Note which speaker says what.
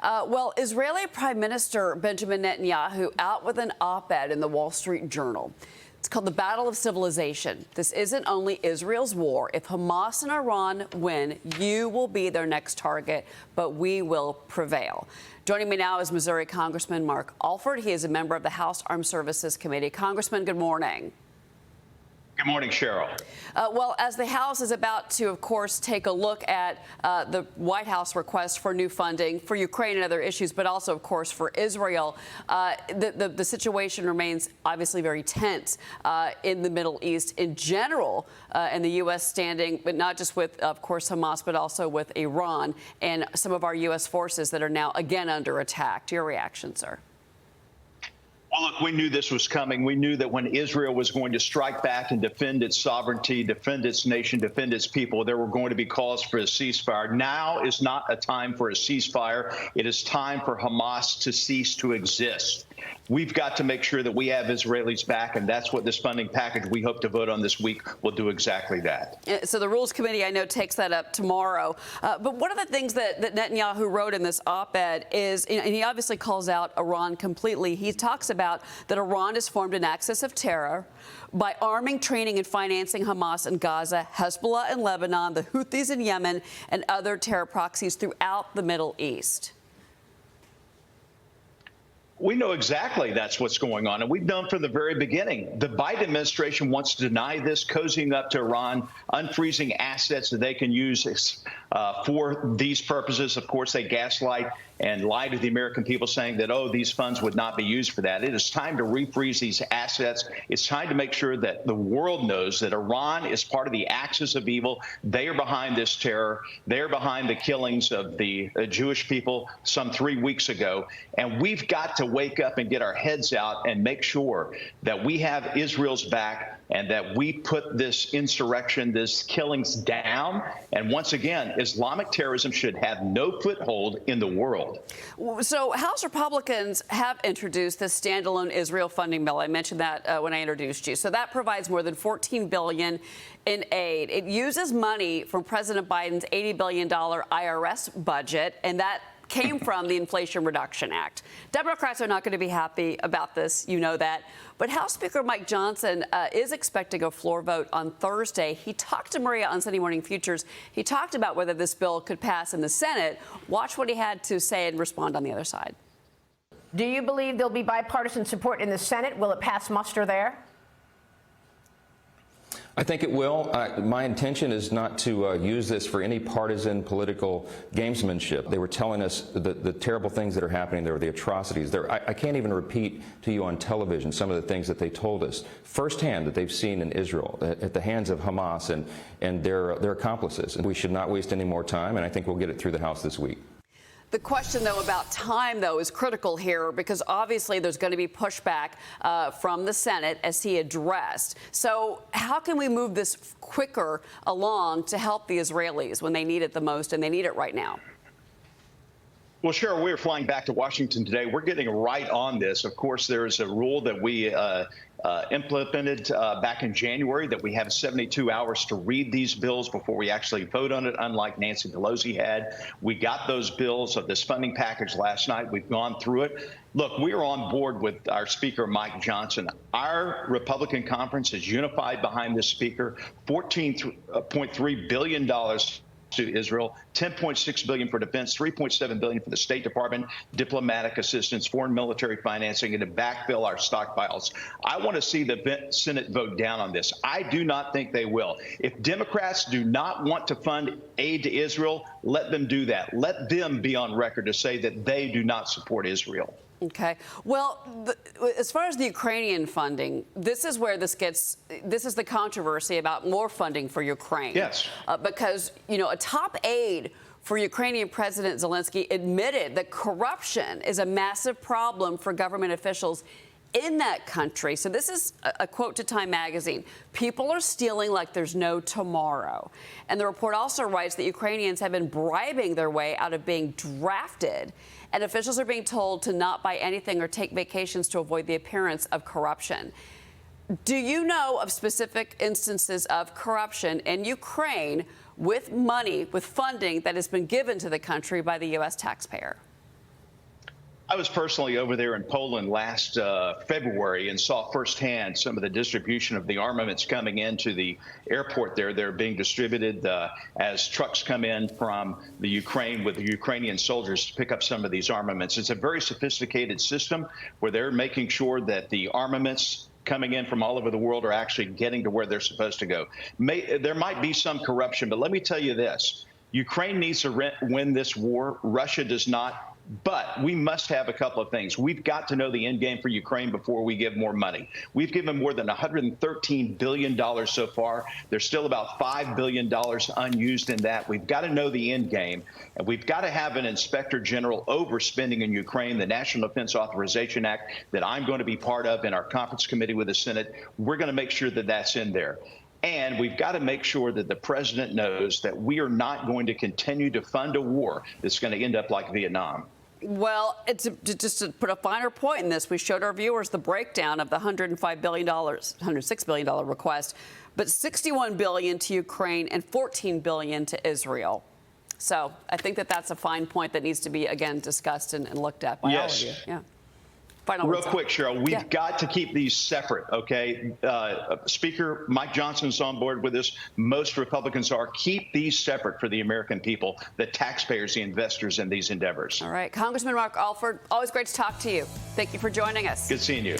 Speaker 1: Well, Israeli Prime Minister Benjamin Netanyahu out with an op-ed in the Wall Street Journal. It's called the Battle of Civilization. This isn't only Israel's war. If Hamas and Iran win, you will be their next target, but we will prevail. Joining me now is Missouri Congressman Mark Alford. He is a member of the House Armed Services Committee. Congressman, good morning.
Speaker 2: Good morning, Cheryl.
Speaker 1: Well, as the House is about to, of course, take a look at the White House request for new funding for Ukraine and other issues, but also, of course, for Israel, the situation remains obviously very tense in the Middle East in general, and the U.S. standing, but not just with, of course, Hamas, but also with Iran and some of our U.S. forces that are now again under attack. Your reaction, sir?
Speaker 2: Well, look, we knew this was coming. We knew that when Israel was going to strike back and defend its sovereignty, defend its nation, defend its people, there were going to be calls for a ceasefire. Now is not a time for a ceasefire. It is time for Hamas to cease to exist. We've got to make sure that we have Israelis back, and that's what this funding package we hope to vote on this week will do exactly that.
Speaker 1: So the Rules Committee, I know, takes that up tomorrow. But one of the things that Netanyahu wrote in this op-ed is, and he obviously calls out Iran completely. He talks about that Iran has formed an axis of terror by arming, training, and financing Hamas in Gaza, Hezbollah in Lebanon, the Houthis in Yemen, and other terror proxies throughout the Middle East.
Speaker 2: We know exactly that's what's going on, and we've known from the very beginning. The Biden administration wants to deny this, cozying up to Iran, unfreezing assets that they can use for these purposes. Of course, they gaslight and lie to the American people, saying that, oh, these funds would not be used for that. It is time to refreeze these assets. It's time to make sure that the world knows that Iran is part of the axis of evil. They are behind this terror. They are behind the killings of the Jewish people some 3 weeks ago. And we've got to wake up and get our heads out and make sure that we have Israel's back and that we put this insurrection, this killings down. And once again, Islamic terrorism should have no foothold in the world.
Speaker 1: So House Republicans have introduced this standalone Israel funding bill. I mentioned that when I introduced you. So that provides more than $14 billion in aid. It uses money from President Biden's $80 billion IRS budget, and that came from the Inflation Reduction Act. Democrats are not going to be happy about this. You know that. But House Speaker Mike Johnson is expecting a floor vote on Thursday. He talked to Maria on Sunday Morning Futures. He talked about whether this bill could pass in the Senate. Watch what he had to say and respond on the other side.
Speaker 3: Do you believe there'll be bipartisan support in the Senate? Will it pass muster there?
Speaker 4: I think it will. My intention is not to use this for any partisan political gamesmanship. They were telling us the terrible things that are happening there, the atrocities. I can't even repeat to you on television some of the things that they told us firsthand that they've seen in Israel at the hands of Hamas and their accomplices. And we should not waste any more time, and I think we'll get it through the House this week.
Speaker 1: The question, though, about time, though, is critical here because obviously there's going to be pushback from the Senate, as he addressed. So how can we move this quicker along to help the Israelis when they need it the most, and they need it right now?
Speaker 2: Well, Cheryl, we're flying back to Washington today. We're getting right on this. Of course, there's a rule that we implemented back in January that we have 72 hours to read these bills before we actually vote on it, unlike Nancy Pelosi had. We got those bills of this funding package last night. We've gone through it. Look, we are on board with our Speaker, Mike Johnson. Our Republican conference is unified behind this Speaker, $14.3 billion to Israel, $10.6 billion for defense, $3.7 billion for the State Department, diplomatic assistance, foreign military financing, and to backfill our stockpiles. I want to see the Senate vote down on this. I do not think they will. If Democrats do not want to fund aid to Israel, let them do that. Let them be on record to say that they do not support Israel.
Speaker 1: Okay. Well, as far as the Ukrainian funding, this is where this is the controversy about more funding for Ukraine.
Speaker 2: Yes.
Speaker 1: Because, you know, a top aide for Ukrainian President Zelensky admitted that corruption is a massive problem for government officials in that country. So this is a quote to Time magazine. People are stealing like there's no tomorrow. And the report also writes that Ukrainians have been bribing their way out of being drafted, and officials are being told to not buy anything or take vacations to avoid the appearance of corruption. Do you know of specific instances of corruption in Ukraine with money, with funding that has been given to the country by the U.S. taxpayer?
Speaker 2: I was personally over there in Poland last February and saw firsthand some of the distribution of the armaments coming into the airport there. They're being distributed as trucks come in from the Ukraine with the Ukrainian soldiers to pick up some of these armaments. It's a very sophisticated system where they're making sure that the armaments coming in from all over the world are actually getting to where they're supposed to go. There might be some corruption, but let me tell you this. Ukraine needs to win this war. Russia does not. But we must have a couple of things. We've got to know the end game for Ukraine before we give more money. We've given more than $113 billion so far. There's still about $5 billion unused in that. We've got to know the end game, and we've got to have an inspector general overspending in Ukraine, the National Defense Authorization Act that I'm going to be part of in our conference committee with the Senate. We're going to make sure that that's in there. And we've got to make sure that the president knows that we are not going to continue to fund a war that's going to end up like Vietnam.
Speaker 1: Well, just to put a finer point in this, we showed our viewers the breakdown of the $105 billion, $106 billion request, but $61 billion to Ukraine and $14 billion to Israel. So I think that that's a fine point that needs to be, again, discussed and looked at by all of you. Yeah. Final
Speaker 2: Real quick, Cheryl, we've got to keep these separate, okay? Speaker Mike Johnson's on board with this. Most Republicans are. Keep these separate for the American people, the taxpayers, the investors in these endeavors.
Speaker 1: All right. Congressman Mark Alford, always great to talk to you. Thank you for joining us.
Speaker 2: Good seeing you.